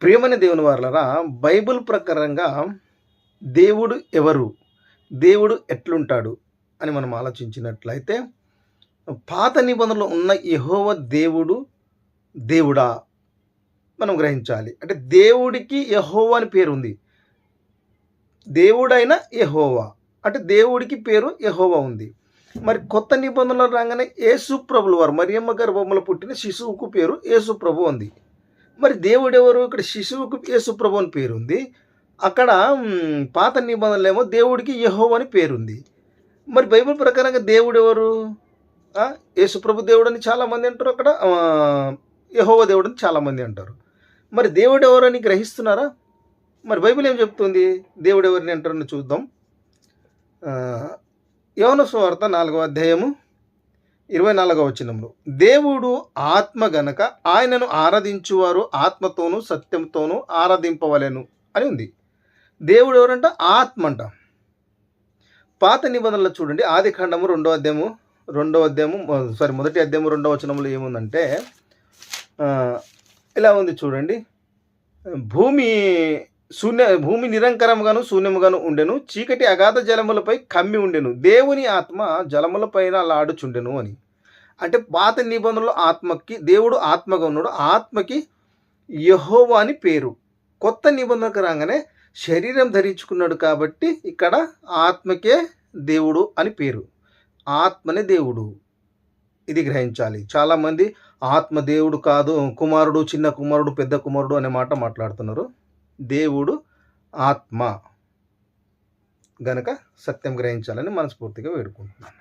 ప్రియమైన దేవుని వారలారా, బైబిల్ ప్రకారంగా దేవుడు ఎవరు? దేవుడు ఎట్లుంటాడు? అని మనం ఆలోచించినట్లయితే, పాత నిబంధనలో ఉన్న యెహోవా దేవుడు దేవుడా? మనం గ్రహించాలి. అంటే దేవుడికి యెహోవా అని పేరుంది. దేవుడైన యెహోవా. అంటే దేవుడికి పేరు యెహోవా ఉంది. మరి కొత్త నిబంధనలో రాగానే యేసు ప్రభుల వారు మరియమ్మ గర్భంలో పుట్టిన శిశువుకు పేరు యేసు ప్రభు ఉంది. మరి దేవుడెవరు? ఇక్కడ శిశువుకు యేసు ప్రభు అని పేరుంది. అక్కడ పాత నిబంధనలేమో దేవుడికి యెహోవా అని పేరుంది. మరి బైబిల్ ప్రకారంగా దేవుడెవరు? యేసుప్రభు దేవుడని చాలామంది అంటారు. అక్కడ యెహోవా దేవుడని చాలామంది అంటారు. మరి దేవుడెవరని గ్రహిస్తున్నారా? మరి బైబిల్ ఏం చెప్తుంది? దేవుడెవరిని అంటారని చూద్దాం. యోహాను సువార్త 4వ అధ్యాయము 24వ వచనంలో, దేవుడు ఆత్మ గనక ఆయనను ఆరాధించువారు ఆత్మతోనూ సత్యంతోనూ ఆరాధింపవలెను అని ఉంది. దేవుడు ఎవరంట? ఆత్మ అంట. పాత నిబంధనలు చూడండి, ఆది ఖండము మొదటి అధ్యాయము 2వ వచనంలో ఏముందంటే ఇలా ఉంది చూడండి. భూమి నిరంకరముగాను శూన్యముగాను ఉండెను, చీకటి అగాధ జలములపై కమ్మి ఉండెను, దేవుని ఆత్మ జలముల పైన లాడుచుండెను అని. అంటే పాత నిబంధనలో ఆత్మకి దేవుడు ఆత్మగా ఉన్నాడు, ఆత్మకి యెహోవా అని పేరు. కొత్త నిబంధనకు రాగానే శరీరం ధరించుకున్నాడు కాబట్టి ఇక్కడ ఆత్మకే దేవుడు అని పేరు. ఆత్మనే దేవుడు, ఇది గ్రహించాలి. చాలామంది ఆత్మ దేవుడు కాదు, కుమారుడు, చిన్న కుమారుడు, పెద్ద కుమారుడు అనే మాట మాట్లాడుతున్నారు. దేవుడు ఆత్మ గనక సత్యం గ్రహించాలని మనస్ఫూర్తిగా వేడుకుంటున్నాను.